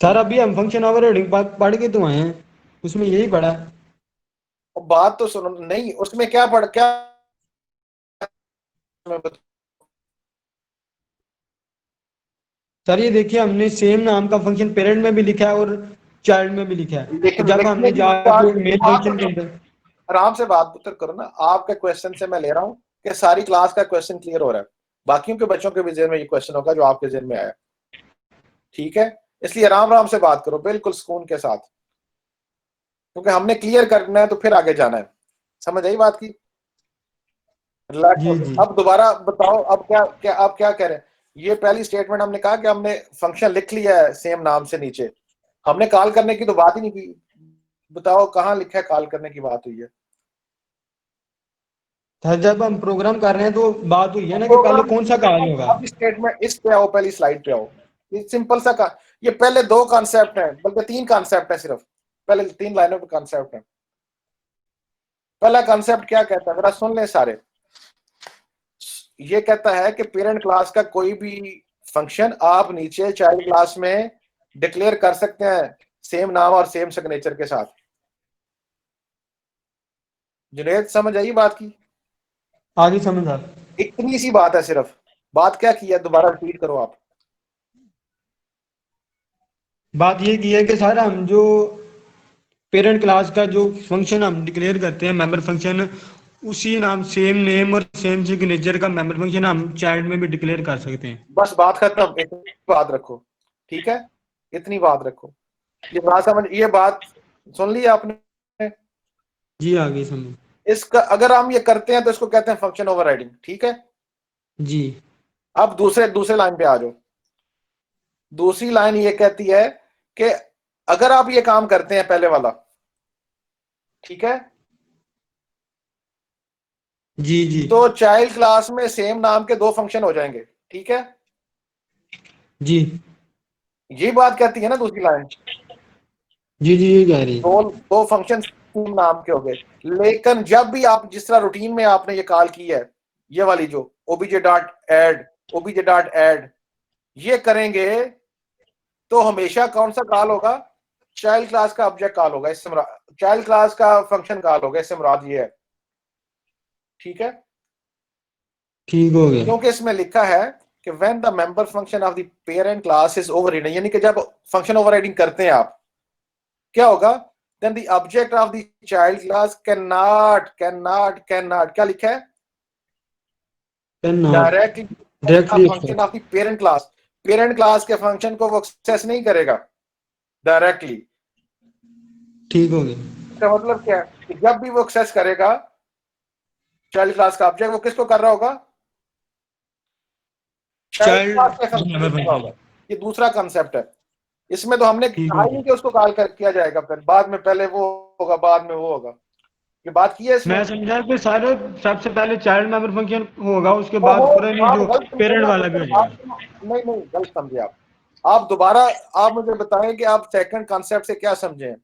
Sir अभी हम function overriding पढ़ के तो आए हैं, उसमें यही पढ़ा है। बात तो सुनो, नहीं उसमें क्या पढ़ क्या सर ये देखिए, हमने सेम नाम का फंक्शन पेरेंट में भी लिखा है और चाइल्ड में भी लिखा है। तो लेकिन जब लिखने हमने की जाके बात, मेन आप फंक्शन के अंदर। आराम से बात उत्तर करो ना। आपके क्वेश्चन से मैं ले रहा हूं कि सारी क्लास का क्वेश्चन क्लियर हो रहा है, बाकियों के बच्चों के भी जेहन में ये क्वेश्चन होगा जो आपके जेहन में आया। ठीक है, इसलिए आराम आराम से बात करो, बिल्कुल सुकून के साथ, क्योंकि हमने क्लियर करना है तो फिर आगे जाना है। समझ आई बात की? जी जी। अब दोबारा बताओ, अब क्या क्या आप क्या कह रहे हैं? ये पहली स्टेटमेंट हमने कहा कि हमने फंक्शन लिख लिया है सेम नाम से नीचे, हमने कॉल करने की तो बात ही नहीं की। बताओ कहाँ लिखा है कॉल करने की बात हुई है? सर जब हम प्रोग्राम कर रहे हैं तो बात हुई है ना कि पहले प्रोग्राम कौन सा कॉल होगा। अब स्टेटमेंट इस पे आओ, पहली स्लाइड पे आओ। ये सिंपल सा का, ये पहले दो कॉन्सेप्ट हैं, बल्कि तीन कॉन्सेप्ट है सिर्फ, पहले तीन लाइनों पे कॉन्सेप्ट है। पहला कॉन्सेप्ट क्या कहता है, जरा सुन ले सारे। ये कहता है कि पेरेंट क्लास का कोई भी फंक्शन आप नीचे चाइल्ड क्लास में डिक्लेयर कर सकते हैं सेम नाम और सेम सिग्नेचर के साथ। जुनेद समझ आई बात की? आगे समझ आ। इतनी सी बात है सिर्फ। बात क्या की है, दोबारा रिपीट करो आप। बात ये की है कि सर हम जो पेरेंट क्लास का जो फंक्शन हम डिक्लेयर करते हैं मेंबर फंक्शन, उसी नाम सेम नेम और सेम सिग्नेचर का मेंबर फंक्शन हम चाइल्ड में भी डिक्लेयर कर सकते हैं। बस बात खत्म, इतनी बात रखो। ठीक है, इतनी बात रखो। ये बात समझ, ये बात सुन ली आपने? जी आगे समझ। इसका अगर हम ये करते हैं तो इसको कहते हैं फंक्शन ओवरराइडिंग। ठीक है, जी अब दूसरे दूसरे लाइन पे आ जाओ। दूसरी लाइन ये कहती है कि अगर आप ये काम करते हैं पहले वाला, ठीक है, जी जी तो चाइल्ड क्लास में सेम नाम के दो फंक्शन हो जाएंगे। ठीक है, जी ये बात कहती है ना दूसरी लाइन। जी जी ये कह रही है। दो दो फंक्शन सेम नाम के हो गए। लेकिन जब भी आप जिस तरह रूटीन में आपने ये कॉल की है, ये वाली जो O B J dot add, O B J dot add, ये करेंगे तो हमेशा कौन सा कॉल होगा? चाइल्ड क्लास का ऑब्जेक्ट कॉल होगा, इससे चाइल्ड क्लास का फंक्शन कॉल होगा, इससे मुराद ये है। ठीक है, ठीक हो गया। क्योंकि इसमें लिखा है कि when the member function of the parent class is overriding, यानी कि जब फंक्शन ओवरराइडिंग करते हैं आप, क्या होगा? Then the object of the child class can not क्या लिखा है? Can not directly directly function of the parent class, parent class के फंक्शन को वो एक्सेस नहीं करेगा डायरेक्टली। ठीक हो गया। इसका मतलब क्या है कि जब भी वो एक्सेस करेगा चाइल्ड क्लास का ऑब्जेक्ट, वो किसको कर रहा होगा? चाइल्ड क्लास के चाइल्ड फंक्शन को मेंबर कर रहा होगा। फंक्शन। ये दूसरा कंसेप्ट है। इसमें तो हमने ठीक कहा हो ही गया। नहीं कि उसको कॉल कर किया जाएगा, फिर बाद में पहले वो होगा बाद में वो होगा। ये बात की है इसमें। मैं समझा कि सारे सबसे पहले चाइल्ड मेंबर फंक्शन होगा, उसके ओहो, बाद पूरा नहीं आप जो गलत समझे पेरेंट ना, वाला भी हो जाएगा। नहीं नहीं गलत समझे आप दोबारा, आप मुझे बताएं कि आप सेकंड कॉन्सेप्ट से क्या समझे हैं?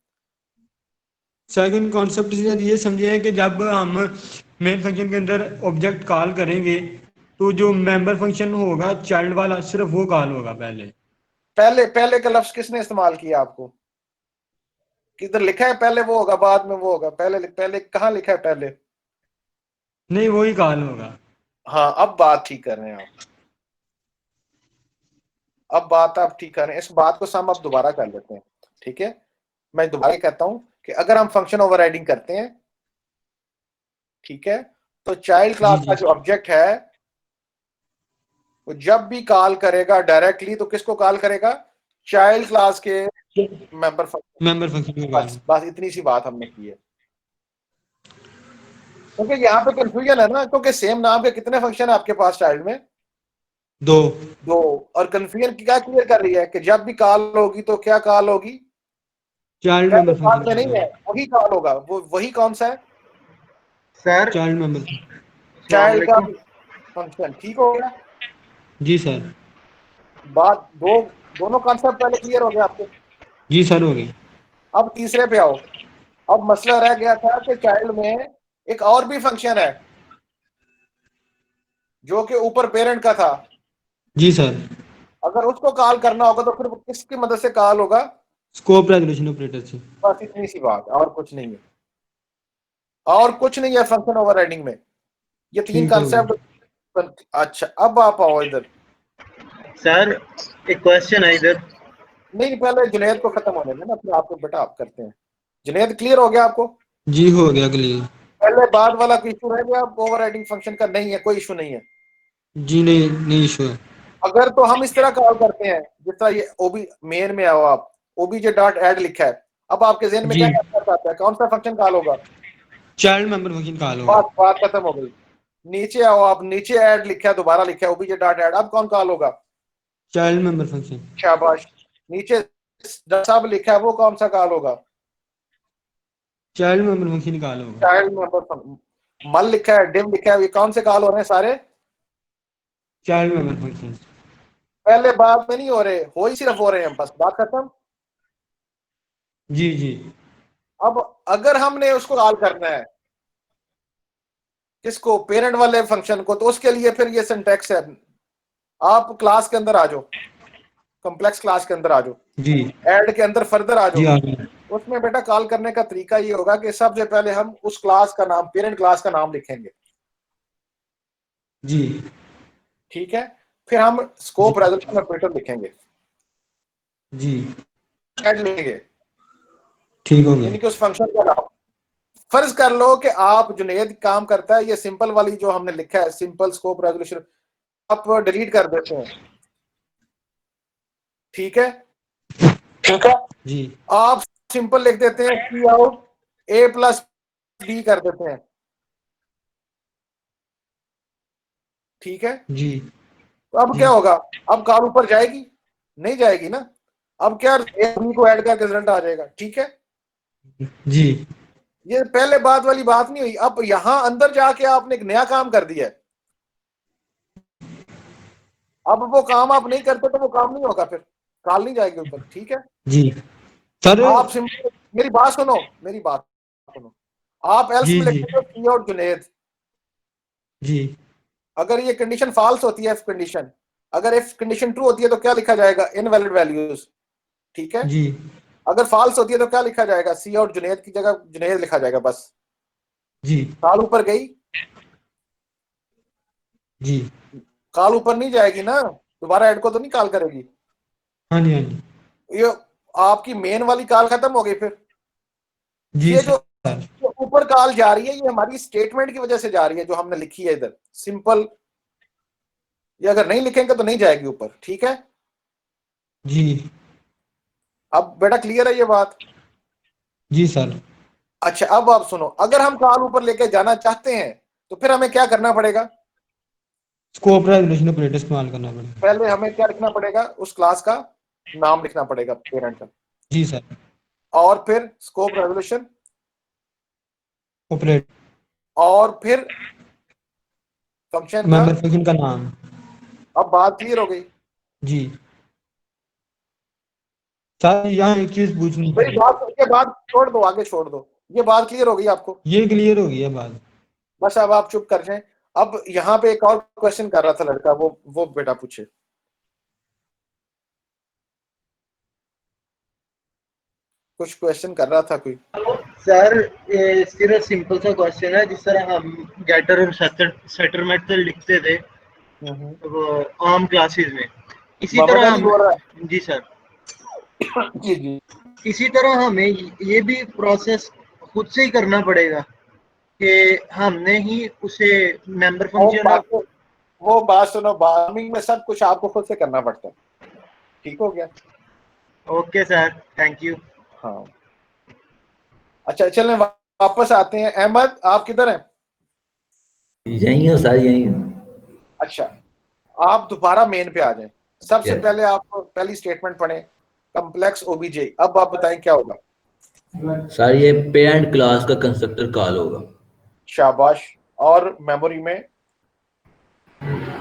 सेकंड कॉन्सेप्ट ये समझे हैं कि जब हम मेन फंक्शन के अंदर ऑब्जेक्ट कॉल करेंगे तो जो मेंबर फंक्शन होगा चाइल्ड वाला सिर्फ वो कॉल होगा पहले। पहले पहले का लफ्ज किसने इस्तेमाल किया आपको? किधर लिखा है पहले वो होगा बाद में वो होगा? पहले पहले कहाँ लिखा है पहले? नहीं वही कॉल होगा। हाँ, अब बात ठीक कर रहे हैं आप। अब बात आप ठीक कर रहे हैं, इस बात को हम अब दोबारा कर लेते हैं। ठीक है, मैं दोबारा कहता हूं कि अगर हम फंक्शन ओवरराइडिंग करते हैं, ठीक है, तो चाइल्ड जी क्लास का जी। जो ऑब्जेक्ट है वो जब भी कॉल करेगा डायरेक्टली तो किसको कॉल करेगा? चाइल्ड क्लास के मेंबर फंक्शन। मेंबर फंक्शन का कॉल। बस बस इतनी सी बात हमने की है। क्योंकि यहाँ पे कंफ्यूजन है ना, क्योंकि सेम नाम के कितने फंक्शन है आपके पास चाइल्ड में? दो। दो। और कंफ्यूजन क्या क्लियर कर रही है कि जब भी कॉल होगी तो क्या कॉल होगी? चाइल्ड पहले मेंबर बाद फंक्शन में कॉल नहीं है, होगा। वही कॉल होगा, वो वही कौन सा है? Sir, child member. चाइल्ड का फंक्शन। ठीक हो गया? जी सर। बात दो, दोनों कॉन्सेप्ट पहले क्लियर हो गए आपके। जी सर हो गई। अब तीसरे पे आओ। अब मसला रह गया था कि चाइल्ड में एक और भी फंक्शन है जो कि ऊपर पेरेंट का था, जी सर। अगर उसको कॉल करना होगा तो फिर वो किसकी मदद से कॉल होगा? स्कोप रेजोल्यूशन ऑपरेटर से। बस इतनी सी बात, और कुछ नहीं है, और कुछ नहीं है फंक्शन ओवरराइडिंग में, ये तीन ठीक हो गया। कॉन्सेप्ट। अच्छा अब आप आओ इधर। सर एक क्वेश्चन है इधर। नहीं पहले जुनेद को खत्म होने देना, फिर आपको बेटा आप करते हैं। जुनेद क्लियर हो गया आपको? जी हो गया क्लियर। पहले बाद वाला कोई इशू रह गया ओवरराइडिंग फंक्शन का? नहीं है, कोई इशू नहीं है। जी नहीं, नहीं इशू है। अगर तो हम इस तरह कॉल करते हैं जिस तरह ये ओबी मेन में आओ आप, ओबीजे डॉट ऐड लिखा है, अब आपके जहन में जी क्या कंसेप्ट आता है, कौन सा फंक्शन कॉल होगा? चाइल्ड मेंबर फंक्शन कॉल होगा। बात खत्म हो गई। नीचे आओ आप, नीचे ऐड लिखा है, दोबारा लिखा है ओबीजे डॉट ऐड, अब कौन कॉल होगा? Child member function. शाबाश। नीचे सब लिखा है, वो कौन सा कॉल होगा? चाइल्ड मेंबर फंक्शन कॉल होगा। Child member. मल लिखा है, डिम लिखा है, ये कौन से कॉल हो रहे हैं सारे? Child member function. पहले बात में नहीं हो रहे, हो ही सिर्फ हो रहे हैं, बस बात खत्म। जी जी। अब अगर हमने उसको कॉल करना है, किसको? पेरेंट वाले फंक्शन को, तो उसके लिए फिर ये सिंटैक्स है। आप क्लास के अंदर आ जाओ, कॉम्प्लेक्स क्लास के अंदर आ जाओ, जी ऐड के अंदर फर्दर आ जी जाओ। आ गया। उसमें बेटा कॉल करने का तरीका ये होगा कि सबसे पहले हम उस क्लास का नाम, पेरेंट क्लास का नाम लिखेंगे, जी ठीक है? फिर हम स्कोप जी रेजोल्यूशन ऑपरेटर लिखेंगे, जी ऐड लिखेंगे, ठीक हो गया। यानी कि उस फंक्शन का नाम। फर्ज कर लो कि आप जुनेद काम करता है, ये सिंपल वाली जो हमने लिखा है, सिंपल स्कोप रेजोल्यूशन, आप डिलीट कर देते हैं, ठीक है? ठीक है, जी आप सिंपल लिख देते हैं सी आउट ए प्लस बी कर देते हैं, ठीक है? जी तो अब जी क्या होगा? अब कॉल ऊपर जाएगी? नहीं जाएगी ना। अब क्या, ए बी को ऐड करके रिजल्ट आ जाएगा, ठीक है? जी ये पहले बात वाली बात नहीं हुई। अब यहां अंदर जाके आपने एक नया काम कर दिया है, अब वो काम आप नहीं करते तो वो काम नहीं होगा, फिर कॉल नहीं जाएगी ऊपर, ठीक है? जी सर। आप सिंपल मेरी बात सुनो, मेरी बात सुनो, आप एल्स जी में लिख जी देते हो सी आउट जुनेद। जी अगर ये कंडीशन फॉल्स होती है, एफ कंडीशन, अगर एफ कंडीशन ट्रू होती है तो क्या लिखा जाएगा? इनवैलिड वैल्यूज, ठीक है? जी अगर फॉल्स होती है तो क्या लिखा जाएगा? सी आउट जुनेद की जगह जुनेद लिखा जाएगा, बस। जी कॉल ऊपर गई? जी। कॉल ऊपर नहीं जाएगी ना, दोबारा ऐड को तो नहीं कॉल करेगी। हाँ जी हाँ जी। ये आपकी मेन वाली कॉल खत्म हो गई। फिर जी ये जो सर। ऊपर कॉल जा रही है, ये हमारी स्टेटमेंट की वजह से जा रही है, जो हमने लिखी है इधर सिंपल। ये अगर नहीं लिखेंगे तो नहीं जाएगी ऊपर, ठीक है? जी अब बेटा क्लियर है ये बात? जी सर। अच्छा अब आप सुनो, अगर हम कॉल ऊपर लेके जाना चाहते हैं तो फिर हमें क्या करना पड़ेगा? स्कोप रेजोल्यूशन ऑपरेटर इस्तेमाल करना पड़ेगा। पहले हमें क्या लिखना पड़ेगा? उस क्लास का नाम लिखना पड़ेगा, पेरेंट का, जी सर। और फिर स्कोप रेजोल्यूशन, ऑपरेटर। और फिर फंक्शन का। मेंबर फंक्शन का नाम। अब बात क्लियर हो गई? जी सर, यहाँ एक चीज पूछनी भाई थी। बात के बाद छोड़ दो, आगे छोड़ दो, ये बात क्लियर हो गई आपको? ये क्लियर हो गई है बात। बस अब आप चुप कर जाएं। अब यहाँ पे एक और क्वेश्चन कर रहा था लड़का, वो बेटा पूछे, कुछ क्वेश्चन कर रहा था कोई। सर ये सिर्फ सिंपल सा क्वेश्चन है, जिस तरह हम गेटर और सेटर मेथड लिखते थे वो आम क्लासेस में, इसी मोहम्मद तरह अली हम। बोल रहा जी सर। है। जी जी। इसी तरह हमें ये भी प्रोसेस खुद से ही करना पड़ेगा कि हमने ही उसे मेंबर वो फंक्शन बात वो बात सुनो, फार्मिंग में सब कुछ आपको खुद से करना पड़ता है, ठीक हो गया? Okay sir, thank you. हाँ। अच्छा चलें वापस आते हैं। अहमद आप किधर हैं? यही हो सर, यही हो। अच्छा आप दोबारा मेन पे आ जाएं। सबसे Yes. पहले आप पहली स्टेटमेंट पढ़ें, कॉम्प्लेक्स ओबीजे। अब आप बताएं क्या होगा? सर ये पेरेंट क्लास का कंस्ट्रक्टर कॉल होगा। शाबाश। और मेमोरी में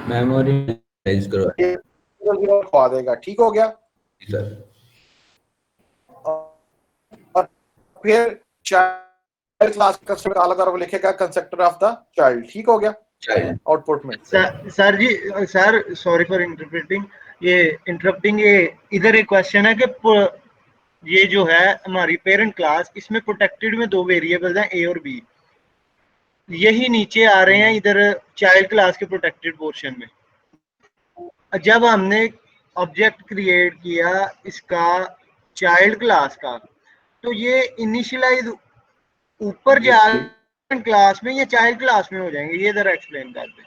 मेमोरी राइज करो। 0 खवा देगा, ठीक हो गया? सर और फिर चाइल्ड क्लास का कंस्ट्रक्टर अलग और वो लिखेगा कंस्ट्रक्टर ऑफ द चाइल्ड, ठीक हो गया? चाइल्ड। आउटपुट में। Sir ji, sir sorry for interrupting, ये इधर एक क्वेश्चन है कि ये जो है हमारी पेरेंट क्लास, इसमें प्रोटेक्टेड में दो वेरिएबल्स हैं ए और बी, यही नीचे आ रहे हैं इधर चाइल्ड क्लास के प्रोटेक्टेड पोर्शन में। जब हमने ऑब्जेक्ट क्रिएट किया इसका चाइल्ड क्लास का, तो ये इनिशियलाइज ऊपर जा क्लास में या चाइल्ड क्लास में हो जाएंगे, ये जरा एक्सप्लेन कर दें।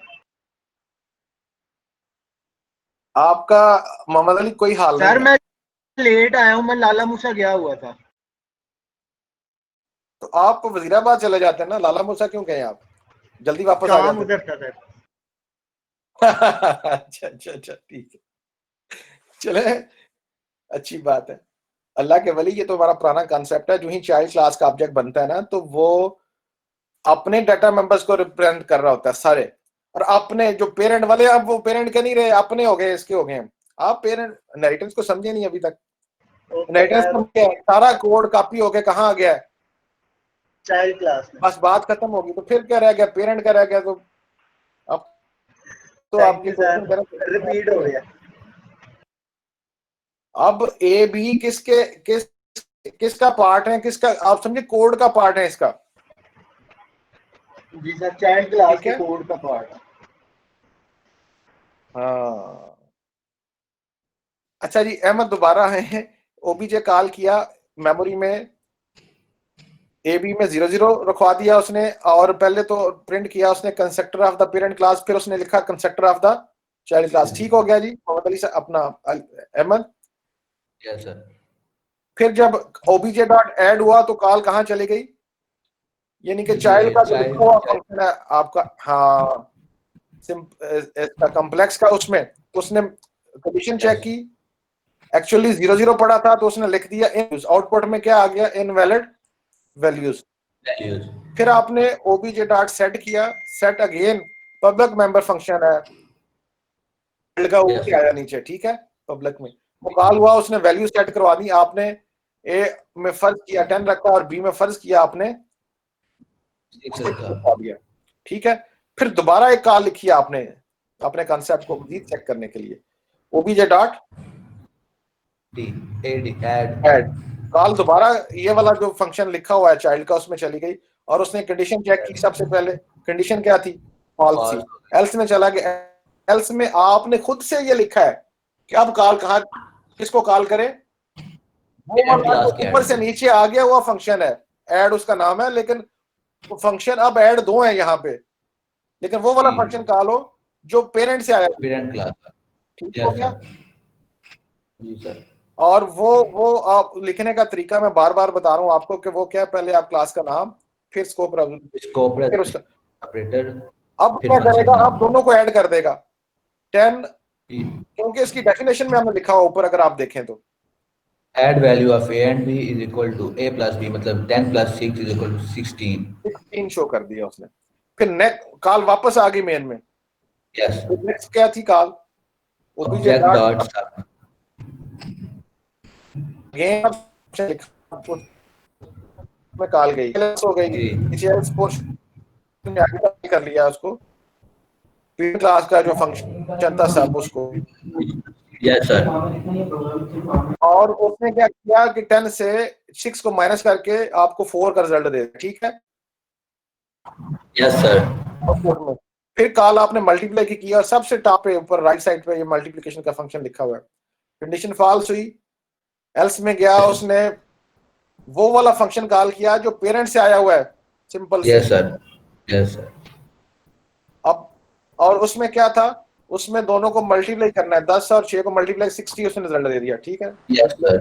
आपका मोहम्मद अली कोई हाल सर नहीं है। मैं लेट आया हूँ, मैं लाला मूसा गया हुआ था। तो आप वजीराबाद चले जाते हैं ना, लाला मूसा क्यों गए आप, जल्दी वापस आ काम जाते। उधर था सर। अच्छा अच्छा अच्छा, ठीक है, चले, अच्छी बात है। अल्लाह के वली, ये तो हमारा पुराना कॉन्सेप्ट है, जो ही चाइल्ड क्लास का ऑब्जेक्ट बनता है ना, तो वो अपने डाटा मेंबर्स को रिप्रेजेंट कर रहा होता है सारे, और अपने जो पेरेंट वाले, अब वो पेरेंट के नहीं रहे, अपने हो गए, इसके हो गए। आप पेरेंट इनहेरिटेंस को समझे नहीं अभी तक। इनहेरिटेंस तो क्या है, सारा कोड कॉपी हो गया, कहाँ आ गया है, चाइल्ड क्लास में। बस बात खत्म होगी। तो फिर क्या रह गया, पेरेंट का रह गया। तो अब तो आपकी रिपीट हो गया। अब ए बी किसका पार्ट है, किसका, आप समझे, कोड का पार्ट है इसका। जी सर, चाइल्ड क्लास ठीक के है, कोड का पार्ट है। हाँ। अच्छा जी, अहमद दोबारा है, ओबीजे कॉल किया, मेमोरी में ए बी में 0 0 रखवा दिया उसने, और पहले तो प्रिंट किया उसने constructor of the parent class, फिर उसने लिखा constructor of the child class. ठीक हो गया जी मोहम्मद अली से अपना अहमद। Yes sir. फिर जब ओबीजे डॉट ऐड हुआ तो कॉल कहाँ चली गई, यानी कि चाइल्ड का जो लिखा हुआ फंक्शन है आपका, हाँ, इसका कॉम्प्लेक्स का, उसमें उसने कंडीशन चेक की, एक्चुअली 0 0 पड़ा था, तो उसने लिख दिया इन, आउटपुट में क्या आ गया, इनवैलिड वैल्यूज। फिर आपने ओबीजे डॉट सेट किया, set again public member function है, का ऊपर आया नीचे, ठीक है, पब्लिक में वो कॉल हुआ, उसने वैल्यू सेट करवा दी, आपने ए में फर्ज किया 10 रखा, और बी में फर्ज किया आपने 6 रखवा दिया, ठीक है। फिर दोबारा एक कॉल लिखी आपने अपने कॉन्सेप्ट को मजीद चेक करने के लिए, ओबीजे डॉट ऐड, कॉल दोबारा ये वाला जो फंक्शन लिखा हुआ है चाइल्ड का, उसमें चली गई, और उसने कंडीशन चेक की। सबसे पहले कंडीशन क्या थी, फॉल्स थी। एल्स में चला गया, एल्स में आपने खुद से ये लिखा है कि अब कॉल कहाँ, किसको कॉल करे, वो वाला ऊपर से नीचे आ गया हुआ फंक्शन है, ऐड उसका नाम है, लेकिन वो फंक्शन अब ऐड 2 है यहाँ पे, लेकिन वो वाला फंक्शन कॉल हो जो पेरेंट से आया, पेरेंट क्लास। ठीक हो गया। जी सर। और वो आप लिखने का तरीका मैं बार बार बता रहा हूँ आपको कि वो क्या है, पहले आप क्लास का नाम, फिर स्कोप, फिर उसका ऑपरेटर, अब क्या करेगा, अब दोनों को ऐड कर देगा 10, क्योंकि इसकी डेफिनेशन में हमने लिखा हुआ ऊपर, अगर आप देखें तो add value of a and b is equal to a plus b, मतलब 10 plus 6 is equal to 16 show कर दिया उसने। फिर नेक्स्ट कॉल वापस आ गई मेन में, यस। नेक्स्ट क्या थी कॉल, ऑब्जेक्ट डॉट में कॉल गई, हो गई नीचे पोर्शन आगे कर लिया उसको, क्लास का जो फंक्शन था सब उसको, यस सर। और उसने क्या किया कि 10 से 6 को माइनस करके आपको 4 का रिजल्ट दे, ठीक है, यस सर। फिर कॉल आपने मल्टीप्लाई की किया, और सबसे टॉप पे ऊपर राइट साइड पे ये मल्टीप्लिकेशन का फंक्शन लिखा हुआ है, कंडीशन फॉल्स हुई, एल्स में गया, उसने वो वाला फंक्शन कॉल किया जो पेरेंट से आया हुआ है, simple. Yes sir, yes sir. अब और उसमें क्या था, उसमें दोनों को मल्टीप्लाई करना है, 10 और 6 को मल्टीप्लाई 60, उसने रिजल्ट दे दिया, ठीक है। Yes sir.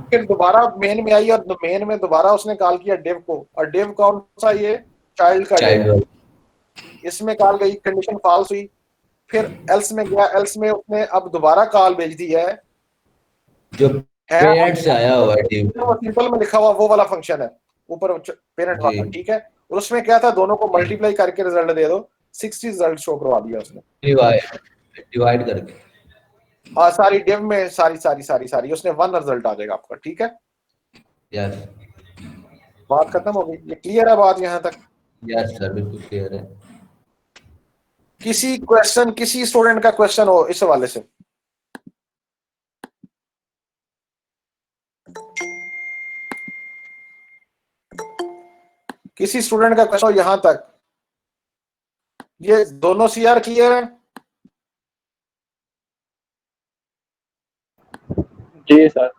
फिर दोबारा मेन में आई, और मेन में दोबारा उसने कॉल किया डिव को, और डिव कौन सा, ये चाइल्ड का डिव, इसमें कॉल गई, कंडीशन फॉल्स हुई। फिर एल्स में गया, एल्स में उसने अब दोबारा कॉल भेज दी है जो पेरेंट से आया हुआ है, सिंपल में लिखा हुआ वो वाला फंक्शन है ऊपर पेरेंट वाला, ठीक है। और उसमें क्या था, दोनों को मल्टीप्लाई करके रिजल्ट दे दो, 60 रिजल्ट शो करवा दिया उसने, डिवाइड करके, और सारी डिव में सारी उसने 1 रिजल्ट आ जाएगा आपका, ठीक है। यस। बात खत्म हो गई, ये क्लियर है बात यहाँ तक? यस सर, बिल्कुल क्लियर है। किसी क्वेश्चन, किसी स्टूडेंट का क्वेश्चन हो इस हवाले से? किसी स्टूडेंट का क्वेश्चन हो यहां तक? ये दोनों सीआर क्लियर है? जी सर।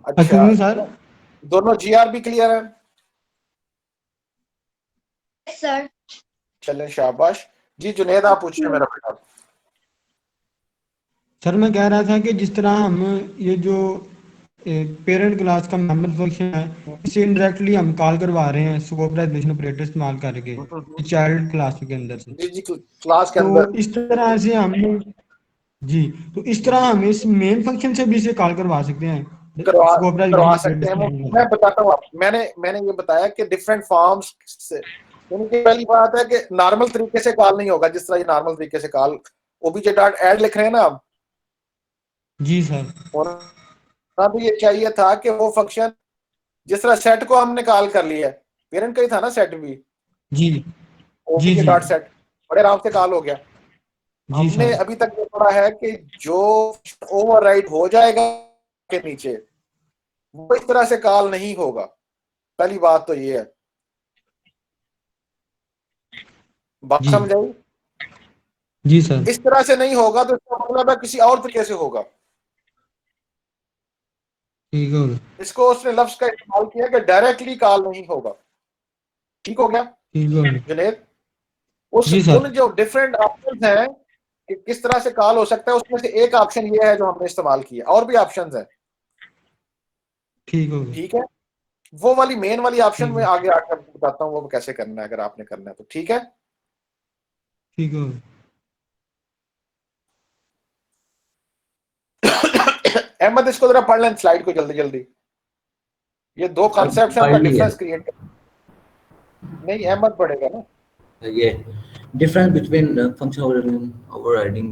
अच्छा, सर। दोनों जीआर भी क्लियर है? सर। चलें, शाबाश जी। जुनेद आप पूछिए मेरा बेटा। सर मैं कह रहा था कि जिस तरह हम ये जो पेरेंट क्लास का मेंबर फंक्शन है, इसे इनडायरेक्टली हम कॉल करवा रहे हैं स्कोप रेजोल्यूशन ऑपरेटर इस्तेमाल करके चाइल्ड क्लास के अंदर से। जी जी, क्लास के तो अंदर इस तरह से हम जी, तो इस तरह हम इस मेन फंक्शन से भी इसे कॉल करवा सकते हैं करवा स्कोप करवा रेजोल्यूशन सकते हैं। ऑपरेटर मैं बताता हूँ आपको, मैंने ये बताया कि डिफरेंट फॉर्म्स से, उनकी पहली बात है कि नॉर्मल तरीके से कॉल नहीं होगा, जिस तरह ये नॉर्मल तरीके से कॉल ओबीजे डॉट ऐड लिख रहे हैं ना आप, जी सर। होना भी ये चाहिए था कि वो फंक्शन जिस तरह सेट को हमने कॉल कर लिया है, पेरेंट का ही था ना सेट भी, जी जी ओबीजे जी डॉट सेट, बड़े आराम से कॉल हो गया। जी हमने सर। अभी तक ये पढ़ा है कि जो ओवरराइड हो जाएगा के नीचे, वो इस तरह से कॉल नहीं होगा। पहली बात तो ये है, बात जी समझ आई? जी सर। इस तरह से नहीं होगा तो इसका मतलब है किसी और तरीके से होगा। ठीक हो गया। इसको उसने लफ्ज का इस्तेमाल किया कि डायरेक्टली कॉल नहीं होगा। ठीक हो गया ठीक हो गया। जुनेद? उस जी सर। उन जो डिफरेंट ऑप्शंस हैं कि किस तरह से कॉल हो सकता है, उसमें से एक ऑप्शन ये है जो हमने इस्तेमाल किया, और भी ऑप्शंस हैं। ठीक हो गया। ठीक है, वो वाली मेन वाली ऑप्शन ठीक में है। आगे आकर आपको बताता हूँ वो कैसे करना है, अगर आपने करना है तो। ठीक है, ठीक हो गया। अहमद इसको जरा पढ़ लें स्लाइड को जल्दी जल्दी। ये दो कॉन्सेप्ट हैं, पढ़ उनका लिया डिफरेंस क्रिएट कर। नहीं, अहमद पढ़ेगा ना। yeah. Difference between function overriding,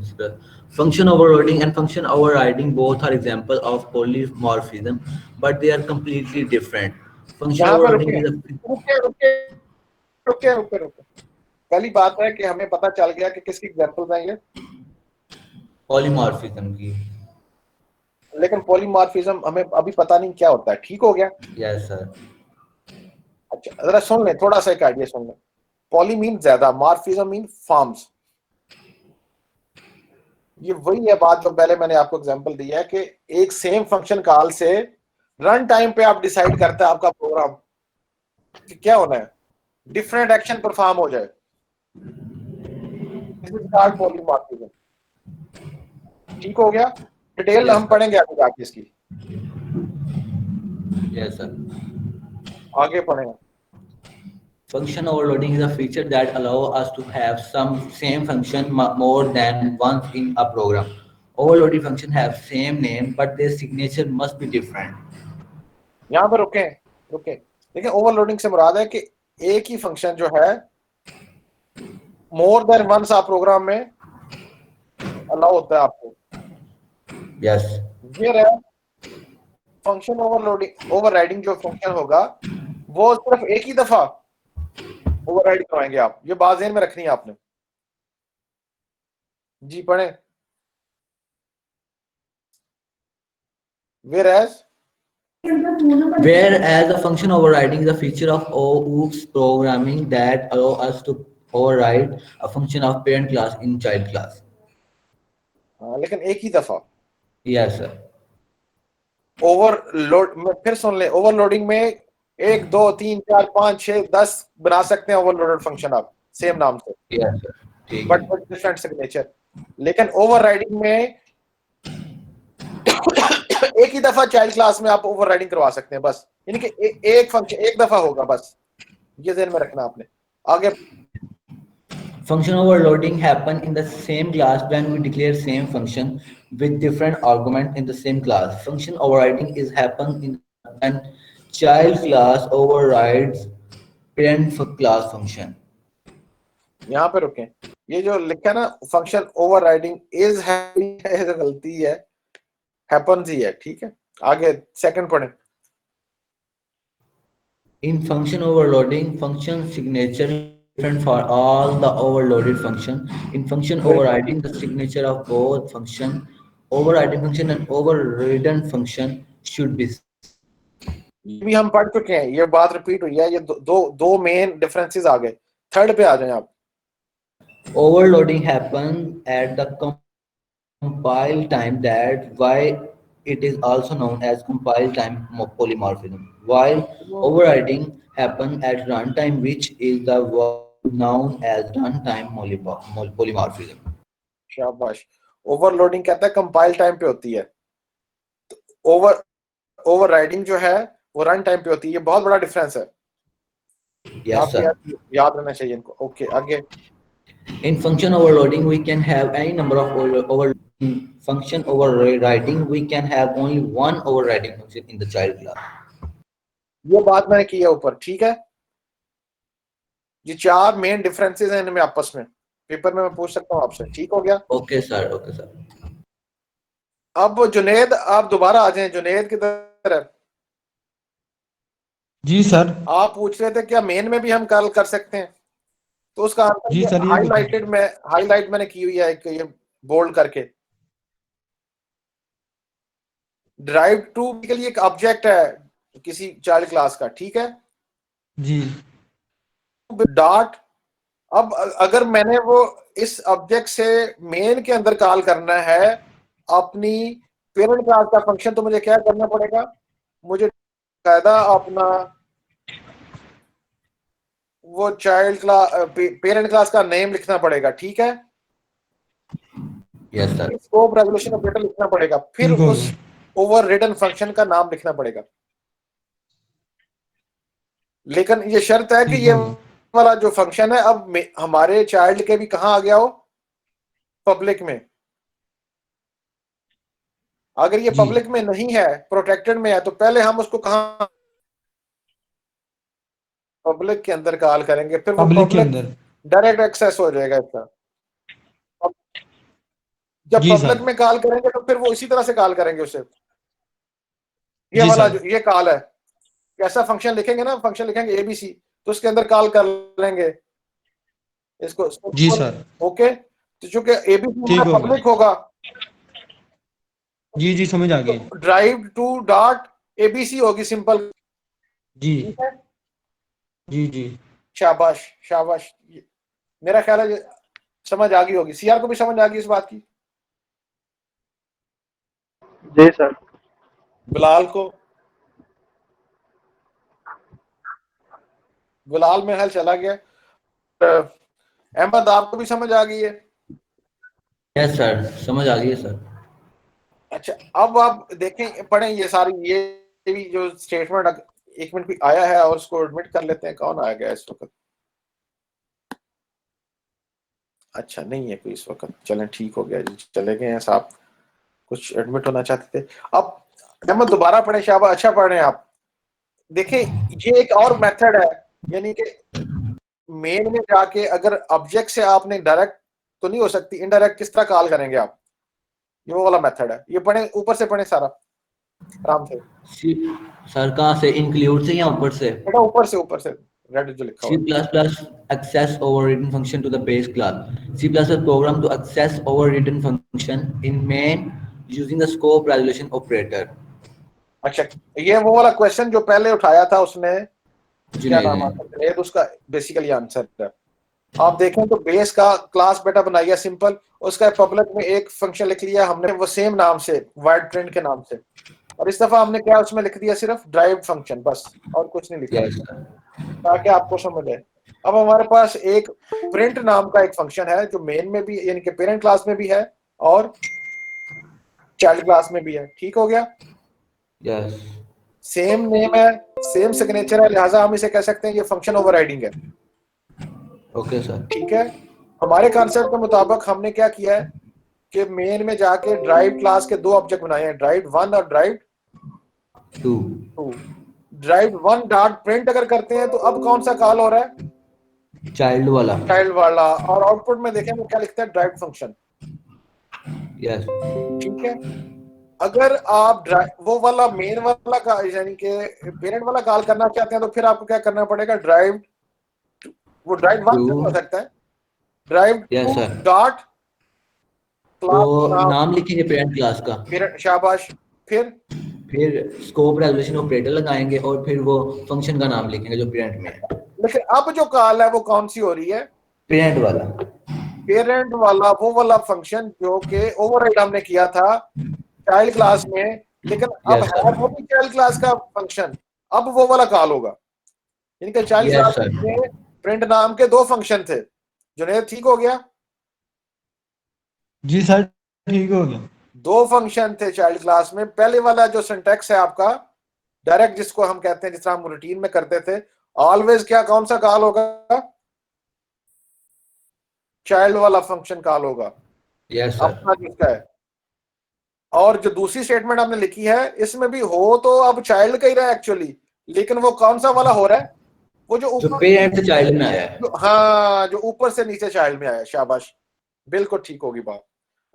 function overloading and function overriding both are example of polymorphism, but they are completely different. Function यहाँ पर overloading रुके is a रुके रुके रुके रुके रुके। पहली बात है कि हमें पता चल गया कि किसकी एग्जांपल्स हैं ये, polymorphism की। लेकिन पॉलीमॉर्फिज्म हमें अभी पता नहीं क्या होता है। ठीक हो गया? Yes sir. अच्छा, जरा सुन लें, थोड़ा सा एक आइडिया सुन लें। पॉली मीन ज्यादा, मॉर्फिज्म मीन फॉर्म्स। ये वही है बात जो पहले मैंने आपको एग्जांपल दिया है कि एक सेम फंक्शन कॉल से रन टाइम पे आप डिसाइड करते हैं आपका प्रोग्राम कि क्या होना है, डिफरेंट एक्शन परफॉर्म हो जाए। This is called polymorphism. ठीक हो गया? डिटेल Yes हम sir. पढ़ेंगे आगे जाके इसकी, Yes sir. आगे पढ़ेंगे। Function overloading is a feature that allows us to have some same function more than once in a program. Overloading function have same name, but their signature must be different. यहाँ पर रुके रुके, देखिए overloading से मुराद है कि एक ही function जो है मोर देन वंस आप प्रोग्राम में अलाउ होता है आपको। Yes. ये रहा फंक्शन ओवरलोडिंग, ओवरराइडिंग जो फंक्शन होगा वो सिर्फ एक ही दफा ओवरराइड करवाएंगे आप। ये बात ज़हन में रखनी है आपने। जी पढ़े। Whereas Whereas a function overriding is a feature of OOPS programming that allow us to override a function of parent class in child class. हाँ, लेकिन एक ही दफा। Yes sir. ओवरलोड में फिर सुन ले, ओवरलोडिंग में 1 2 3 4 5 6 10 बना सकते हैं ओवरलोडेड फंक्शन आप सेम नाम से, Yes sir. ठीक बट है। With different signature. लेकिन ओवरराइडिंग में एक ही दफा चाइल्ड क्लास में आप ओवरराइडिंग करवा सकते हैं बस, यानी कि एक फंक्शन एक दफा होगा बस। ये ध्यान में रखना आपने। आगे Function overloading happen in the same class when we declare same function with different argument in the same class. Function overriding is happen in when child class overrides parent class function. यहाँ पे रुके, ये जो लिखा है ना function overriding is है गलती है, हैपन्स ही है। ठीक है, आगे सेकंड पढ़ें। In function overloading, function signature different for all the overloaded function. In function overriding, the signature of both function, overriding function and overridden function should be same. ये भी हम पढ़ चुके हैं, ये बात रिपीट हुई है, ये दो मेन डिफरेंसेस आ गए। थर्ड पे आ जाएं आप। Overloading happens at the compile time, that why it is also known as compile time polymorphism, while overriding happens at runtime, which is the word known as runtime polymorphism. शाबाश। Overloading कहता है compile time पे होती है, overriding जो है वो run time पे होती है। ये बहुत बड़ा डिफरेंस है, Yes, sir. याद रहना चाहिए इनको। ओके, आगे। In function overloading, we can have any number of in function overriding, we can have only one overriding function in the child class. ये बात मैंने की है ऊपर, ठीक है। ये चार मेन डिफरेंसेस हैं इनमें आपस में, पेपर में मैं पूछ सकता हूँ आपसे, ठीक हो गया? Okay sir, okay sir. अब जुनेद आप दोबारा आ जाएं। जुनेद किधर है? जी सर। आप पूछ रहे थे क्या मेन में भी हम कॉल कर सकते हैं, तो उसका आंसर जी सर, हाईलाइट मैंने की हुई है एक, ये बोल्ड करके। ड्राइव टू के लिए एक ऑब्जेक्ट है किसी चाइल्ड क्लास का, ठीक है जी। डॉट, अब अगर मैंने वो इस ऑब्जेक्ट से मेन के अंदर कॉल करना है अपनी पेरेंट क्लास का फंक्शन, तो मुझे क्या करना पड़ेगा? मुझे कायदा अपना वो चाइल्ड क्लास पेरेंट क्लास का नेम लिखना पड़ेगा, ठीक है? Yes sir. Scope resolution operator लिखना पड़ेगा, फिर उस ओवररिडन फंक्शन का नाम लिखना पड़ेगा। लेकिन ये शर्त है कि ये वाला जो फंक्शन है अब हमारे चाइल्ड के भी कहां आ गया हो? पब्लिक में। अगर ये पब्लिक में नहीं है, प्रोटेक्टेड में है, तो पहले हम उसको कहां? पब्लिक के अंदर कॉल करेंगे, फिर वो पब्लिक डायरेक्ट एक्सेस हो जाएगा इसका। जब पब्लिक में कॉल करेंगे तो फिर वो इसी तरह से कॉल करेंगे उसे। ये वाला जो ये कॉल है, कैसा फंक्शन लिखेंगे ना, फंक्शन लिखेंगे एबीसी, तो उसके अंदर कॉल कर लेंगे इसको। जी सर। ओके, तो चूंकि एबीसी पब्लिक होगा, जी जी समझ आ गई। ड्राइव टू डॉट एबीसी होगी सिंपल। जी जी जी। शाबाश शाबाश, मेरा ख्याल है समझ आ गई होगी। सीआर को भी समझ आ गई इस बात की? जी सर। बिलाल को? बिलाल में हाल चला गया। अहमद आपको भी समझ आ गई है? यस सर, समझ आ गई है सर। अच्छा, अब आप देखें, पढ़ें ये सारी, ये भी जो स्टेटमेंट एक मिनट भी आया है, और उसको एडमिट कर लेते हैं। कौन आ गया इस वक्त? अच्छा नहीं है कोई इस वक्त, चलें ठीक हो गया जी, चले गए हैं साहब, कुछ एडमिट होना चाहते थे। अब अहमद दोबारा पढ़े। शाबाश, अच्छा पढ़ रहे हैं आप। देखें ये एक और मेथड है, यानी कि मेन में जाके अगर ऑब्जेक्ट से आपने डायरेक्ट तो नहीं हो सकती, इनडायरेक्ट किस तरह कॉल करेंगे आप, ये वो वाला मेथड है। ये पढ़े, ऊपर से पढ़े सारा आराम से। सर कहाँ से, इंक्लूड से या ऊपर से? बेटा ऊपर से, ऊपर से रेड जो लिखा C++ access overridden function to the base class. C++ program to access overridden function in main using the scope resolution operator. अच्छा, ये वो वाला क्वेश्चन जो पहले उठाया था उसने, क्या नाम आता है, उसका बेसिकली आंसर है। आप देखें तो बेस का क्लास बेटा बनाइए सिंपल, उसका पब्लिक में एक फंक्शन लिख लिया हमने वो सेम नाम से, वाइड प्रिंट के नाम से, और इस दफा हमने क्या उसमें लिख दिया, सिर्फ ड्राइव फंक्शन, बस और कुछ नहीं लिखा, ताकि आपको समझ आए। अब हमारे पास एक प्रिंट नाम का एक फंक्शन है जो मेन में भी, यानी कि पेरेंट क्लास में भी है और चाइल्ड क्लास में भी है, ठीक हो गया? यस। सेम नेम है, सेम सिग्नेचर है, लिहाजा हम इसे कह सकते हैं ये फंक्शन ओवरराइडिंग है। Okay sir. ठीक है, हमारे कॉन्सेप्ट के मुताबिक हमने क्या किया है कि मेन में जाके ड्राइव क्लास के दो ऑब्जेक्ट बनाए हैं, ड्राइव 1 और ड्राइव 2। ड्राइव 1 डॉट प्रिंट अगर करते हैं तो अब कौन सा कॉल हो रहा है? चाइल्ड वाला। चाइल्ड वाला, और आउटपुट में देखें वो क्या लिखता है, ड्राइव फंक्शन। यस। ठीक है, अगर आप वो वाला मेन वाला का यानी कि पेरेंट वाला कॉल करना चाहते हैं तो फिर आपको क्या करना पड़ेगा, ड्राइव वो ड्राइव वन टू, से हो सकता है, drive yes to sir, dot class वो नाम, नाम लिखेंगे पेरेंट क्लास का, फिर शाबाश, फिर फिर स्कोप रेजोल्यूशन ऑपरेटर लगाएंगे और फिर वो फंक्शन का नाम लिखेंगे जो पेरेंट में है, लेकिन अब जो कॉल है वो कौन सी हो रही है? पेरेंट वाला। पेरेंट वाला, वो वाला फंक्शन जो कि ओवरराइड हमने किया था चाइल्ड क्लास में, लेकिन अब यस है सर, वो भी चाइल्ड क्लास का फंक्शन, अब वो वाला कॉल होगा। इनके चाइल्ड यस क्लास सर, में प्रिंट नाम के दो फंक्शन थे। जुनेद ठीक हो गया? जी सर ठीक हो गया। दो फंक्शन थे चाइल्ड क्लास में। पहले वाला जो सिंटैक्स है आपका डायरेक्ट, जिसको हम कहते हैं, जिस तरह हम रूटीन में करते थे, ऑलवेज क्या कौन सा कॉल होगा? चाइल्ड वाला फंक्शन कॉल होगा यस सर, अपना जिसका है। और जो दूसरी स्टेटमेंट आपने लिखी है इसमें भी हो तो अब चाइल्ड का ही रहा है एक्चुअली, लेकिन वो कौन सा वाला हो रहा है? वो जो जो ऊपर, पेरेंट से चाइल्ड में आया है, हाँ, जो ऊपर से नीचे चाइल्ड में आया। शाबाश, बिल्कुल ठीक होगी बात।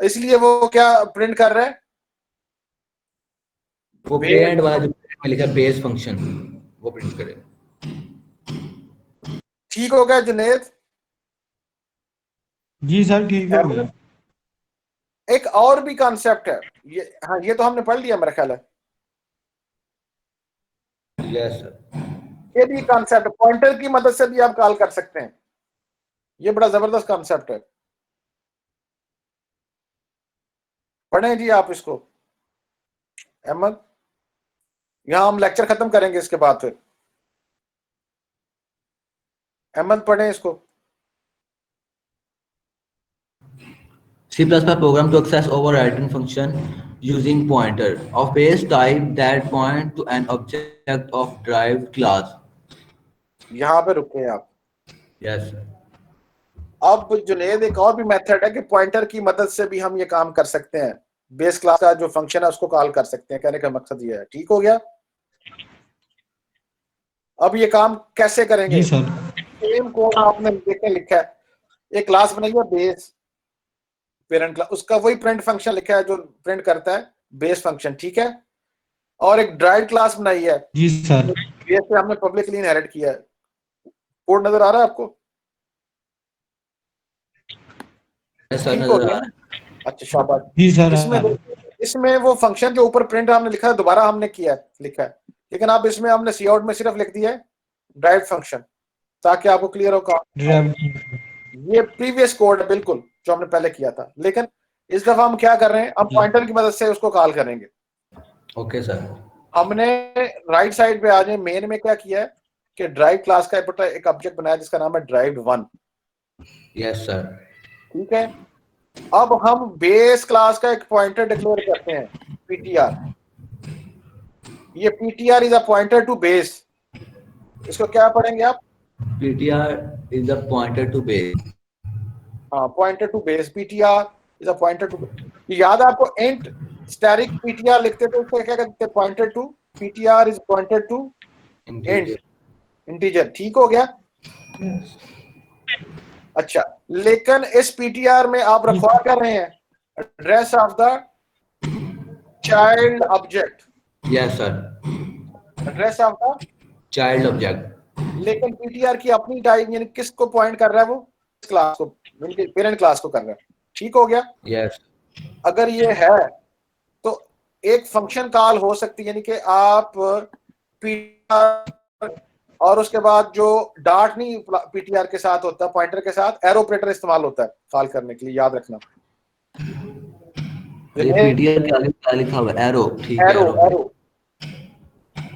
इसलिए वो क्या प्रिंट कर रहा है? वो बेस। पेरेंट वाला जो में लिखा है बेस फंक्शन, वो प्रिंट करेगा। ठीक हो गया जुनेद? जी सर ठीक हो गया। एक और भी कॉन्सेप्ट है ये, हाँ ये तो हमने पढ़ लिया मेरा ख्याल है। यस सर, ये भी कॉन्सेप्ट, पॉइंटर की मदद से भी आप कॉल कर सकते हैं। ये बड़ा जबरदस्त कॉन्सेप्ट है। पढ़ें जी आप इसको अहमद, यहां हम लेक्चर खत्म करेंगे इसके बाद। फिर अहमद पढ़ें इसको। C++ program to access overriding function using pointer of base type that point to an object of derived class. यहां पे रुके आप। Yes sir. अब जुनेद एक और भी मेथड है कि पॉइंटर की मदद से भी हम ये काम कर सकते हैं, बेस क्लास का जो फंक्शन है उसको कॉल कर सकते हैं। कहने का मकसद ये है। ठीक हो गया? अब ये काम कैसे करेंगे? जी सर। सेम कोड आपने देखे लिखा है, एक क्लास बनाई है बेस पेरेंट क्लास, उसका वही प्रिंट फंक्शन लिखा है जो प्रिंट करता है बेस फंक्शन, ठीक है। और एक ड्राइव क्लास बनाई है, जी सर। बेस से हमने पब्लिकली इनहेरिट किया है। कोड नजर आ रहा है आपको? Yes sir, ठीक हो नजर आ गया रहा ना? है. अच्छा शाबाश। जी सर इसमें इसमें वो फंक्शन जो ऊपर प्रिंट हमने लिखा है दोबारा हमने किया है, लिखा है, लेकिन अब इसमें हमने सी आउट में सिर्फ लिख दिया है ड्राइव फंक्शन, ताकि आपको क्लियर हो। ये प्रीवियस कोड है बिल्कुल जो हमने पहले किया था, लेकिन इस दफा हम क्या कर रहे हैं, हम पॉइंटर की मदद से उसको कॉल करेंगे। Okay sir. हमने राइट साइड पे आ जाए, मेन में क्या किया है कि ड्राइव क्लास का एक ऑब्जेक्ट बनाया जिसका नाम है ड्राइव वन। Yes sir. ठीक है। अब हम बेस क्लास का एक पॉइंटर डिक्लेयर करते हैं, पीटीआर। ये PTR is a pointer to base. इसको क्या पढ़ेंगे आप? PTR is the pointer to base. हाँ, pointer to base, PTR is a pointer to. याद है आपको? इंट स्टैटिक पीटीआर लिखते थे, उसको क्या कहते थे? Pointer to. PTR is pointer to int, Integer. Integer. ठीक हो गया? Yes. अच्छा, लेकिन इस पीटीआर में आप रखवा कर रहे हैं address of the child object, Yes sir. Address of the, Child object. लेकिन पीटीआर की अपनी टाइप, यानी किसको पॉइंट कर रहा है? वो क्लास को, पेरेंट क्लास को कर रहा है। ठीक हो गया? Yes. अगर ये है तो एक फंक्शन कॉल हो सकती है, यानी कि आप पीटीआर और उसके बाद जो डॉट नहीं पीटीआर के साथ होता, पॉइंटर के साथ एरो ऑपरेटर इस्तेमाल होता है कॉल करने के लिए, याद रखना। ये PTR के आगे क्या लिखा हुआ है? Arrow. ठीक है, arrow, arrow. Arrow,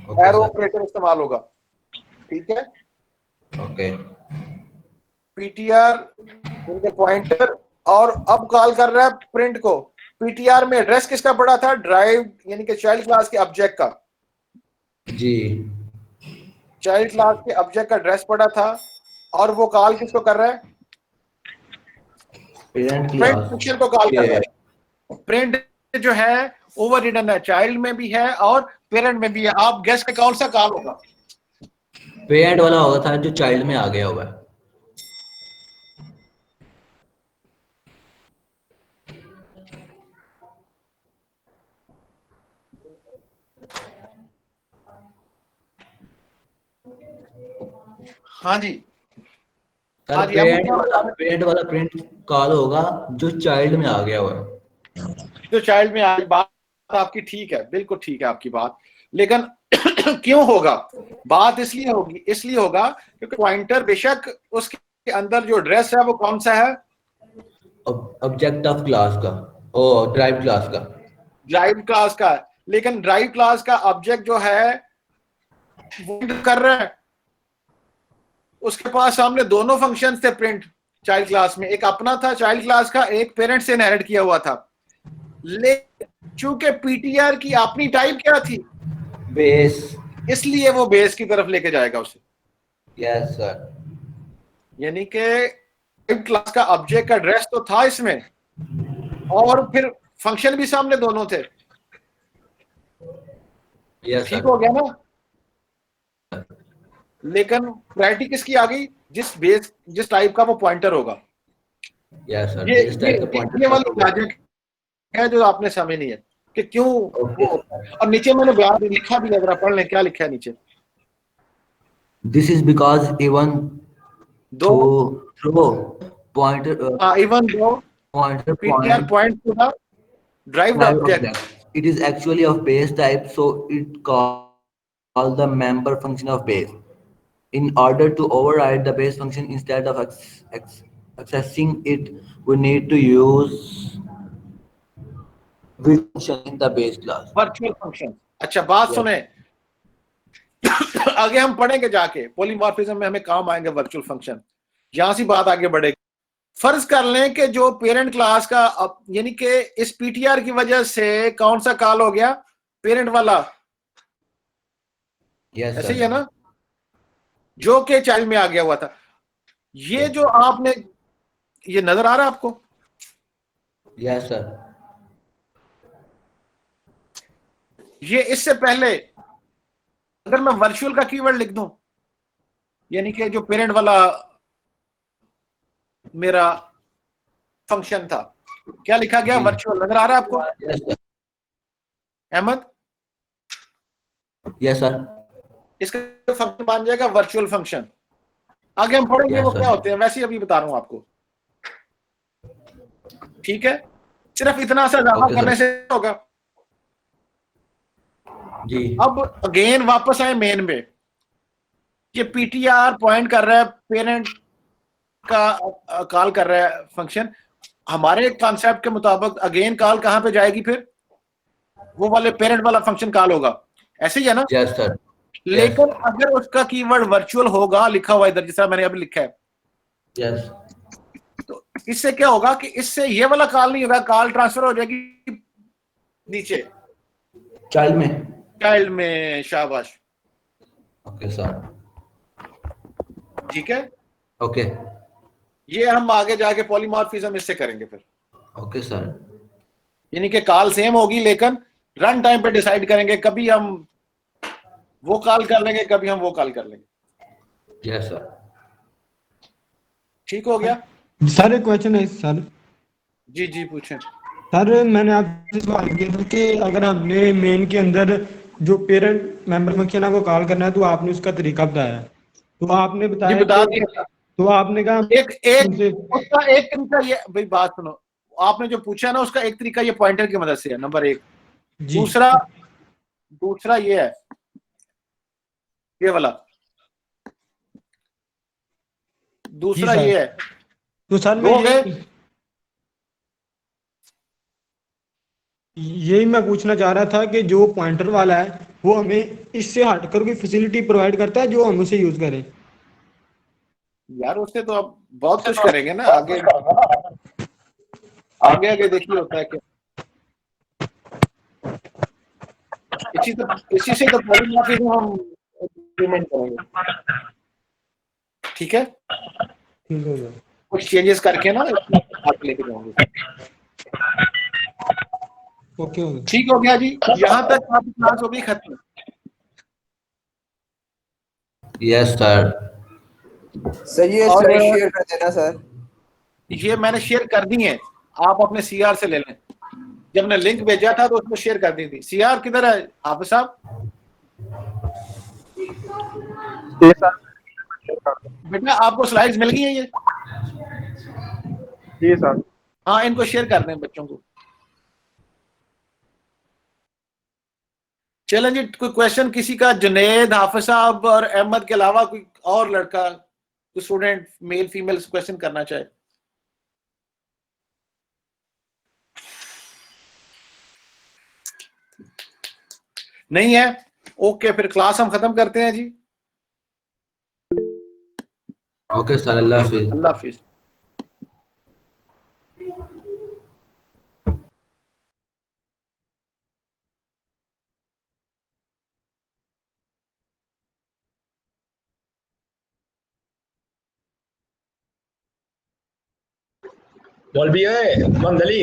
Okay arrow sir. Operator इस्तेमाल होगा। ठीक है। Okay. पीटीआर इनके पॉइंटर, और अब कॉल कर रहा है प्रिंट को। पीटीआर में एड्रेस किसका पड़ा था? ड्राइव, यानी कि चाइल्ड क्लास के ऑब्जेक्ट का। जी. चाइल्ड क्लास के ऑब्जेक्ट का एड्रेस पड़ा था, और वो कॉल किसको कर रहा है? Parent print class. फंक्शन को कॉल कर रहा है। प्रिंट जो है ओवर रिडन है, चाइल्ड में भी है और पेरेंट में भी है। आप गेस के कौन सा कॉल होगा? पेरेंट वाला होगा था जो चाइल्ड में आ गया हुआ है. हाँ जी, हाँ सर जी, अब पेरेंट वाला प्रिंट कॉल होगा जो चाइल्ड में आ गया हुआ है। जो चाइल्ड में आज बात आपकी ठीक है, बिल्कुल ठीक है आपकी बात, लेकिन क्यों होगा? बात इसलिए होगा क्योंकि पॉइंटर बेशक उसके अंदर जो एड्रेस है वो कौन सा है? ऑब्जेक्ट ऑफ क्लास का, ओ ड्राइव क्लास का। ड्राइव क्लास का है, लेकिन ड्राइव क्लास का ऑब्जेक्ट जो है वो कर रहा है, उसके पास सामने दोनों फंक्शन थे प्रिंट चाइल्ड क्लास में, एक अपना था चाइल्ड क्लास का, एक पेरेंट से इनहेरिट किया हुआ था। लेकिन चूंकि पीटीआर की अपनी टाइप क्या थी? बेस। इसलिए वो बेस की तरफ लेके जाएगा उसे। Yes sir. यानी कि क्लास का ऑब्जेक्ट का एड्रेस तो था इसमें, और फिर फंक्शन भी सामने दोनों थे। यस ठीक सर। हो गया ना? लेकिन प्रायोरिटी किसकी आ गई? जिस टाइप का वो पॉइंटर होगा। यस सर, ये बेस टाइप का ये पॉइंटर वाली होगा। लॉजिक है जो आपने समझ नहीं है कि क्यों ओके वो होता है। और नीचे मैंने बयान लिखा भी है, अगर आप पढ़ लें क्या लिखा है नीचे। This is because even though through pointer even though pointer PTR point point to the derived drive object. object. It is actually of base type, so it called the member function of base. In order to override the base function instead of accessing it, we need to use which function in the base class. Virtual function. अच्छा बात Yes. सुने, आगे हम पढ़ेंगे जाके polymorphism में हमें काम आएंगे वर्चुअल फंक्शन, यहां से बात आगे बढ़ेगी। फर्ज कर लें कि जो पेरेंट क्लास का यानी कि इस पीटीआर की वजह से कौन सा कॉल हो गया? पेरेंट वाला। Yes, ऐसे ही sir. है ना, जो कि चाइल्ड में आ गया हुआ था। ये जो आपने, ये नजर आ रहा है आपको? Yes, sir. ये इससे पहले अगर मैं वर्चुअल का कीवर्ड लिख दूं, यानी कि जो पेरेंट वाला मेरा फंक्शन था, क्या लिखा गया? जी। वर्चुअल। नजर आ रहा है आपको Yes, sir. Ahmad? Yes, sir. इसका फंक्शन बन जाएगा वर्चुअल फंक्शन। आगे हम पढ़ेंगे Yes, वो sir. क्या होते हैं, वैसे ही अभी बता रहा हूं आपको। ठीक है, सिर्फ इतना सा इजाफा Okay, करने sir. से होगा। जी। अब अगेन वापस आए मेन में। ये पीटीआर पॉइंट कर रहा है पेरेंट का, कॉल कर रहा है फंक्शन। हमारे कॉन्सेप्ट के मुताबिक अगेन कॉल कहां पे जाएगी? फिर वो वाले पेरेंट वाला फंक्शन कॉल होगा, ऐसे ही है ना? Yes, sir. लेकिन अगर उसका कीवर्ड वर्चुअल होगा, लिखा हुआ इधर जैसा मैंने अभी लिखा है, Yes. तो इससे क्या होगा कि इससे ये वाला कॉल नहीं होगा, कॉल ट्रांसफर हो जाएगी नीचे Child में। चाइल्ड में। शाबाश, Okay, sir. ठीक है। Okay. ये हम आगे जाके पॉलीमॉर्फिज्म इससे करेंगे फिर। Okay, sir. यानी कि कॉल सेम होगी, लेकिन रन टाइम पे डिसाइड करेंगे, कभी हम वो कॉल कर लेंगे, कभी हम वो कॉल कर लेंगे। Yes, sir. ठीक हो गया? सर एक क्वेश्चन है सर। जी जी पूछें। सर मैंने आपसे सवाल किया था कि अगर हमने मेन के अंदर जो पेरेंट मेंबर फंक्शन है वो कॉल करना है, तो आपने उसका तरीका बताया, तो आपने जी बताया बता कि दिया। तो आपने कहा उसका एक तरीका ये, भाई बात सुनो, आपने जो पूछा ना उसका एक तरीका ये पॉइंटर की मदद से है, नंबर एक। जी दूसरा ये है, ये वाला। दूसरा जी सर। ये है। तो सर मैं हो गए? यही मैं पूछना चाह रहा था कि जो पॉइंटर वाला है वो हमें इससे हटकर कोई फैसिलिटी प्रोवाइड करता है जो हम उसे यूज करें? यार उससे तो आप बहुत कुछ करेंगे ना आगे। आगे आगे देखिए होता है क्या। इसी से तो पॉलीमॉर्फिज्म हम इंप्लीमेंट करेंगे। ठीक है, ठीक हो गया। कुछ चेंजेस करके ना आगे लेके जाएंगे। ओके हो गया। ठीक हो गया जी, यहाँ तक आपकी क्लास हो गई खत्म। Yes, sir. सर ये और स्लाइड शेयर कर देना सर। ये मैंने शेयर कर दी है, आप अपने सीआर से ले लें। जब मैंने लिंक भेजा था तो उसमें शेयर कर दी थी। सीआर किधर है हाफिज साहब? बेटा आपको स्लाइड्स मिल गई हैं ये? जी सर। हाँ, इनको शेयर कर दें बच्चों को। चलें जी, कोई क्वेश्चन किसी का? जुनेद, हाफिज साहब और अहमद के अलावा कोई और लड़का, कोई स्टूडेंट, मेल फीमेल क्वेश्चन करना चाहे? नहीं है? ओके, फिर क्लास हम खत्म करते हैं जी। ओके सर, अल्लाह हाफिज। अल्लाह हाफिज। मौलवी मोहम्मद अली।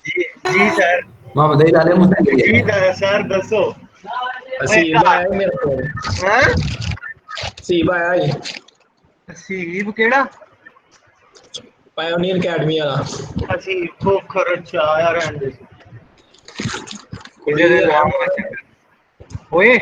जी सर। मोहम्मद अली आले मुझे जी सर दसो। असीब आया मेरे को। हैं? असीब आया है, असीब केड़ा? पायोनियर अकेडमी वाला। असीब खोखर, अच्छा यार रहने दे। कोई ओए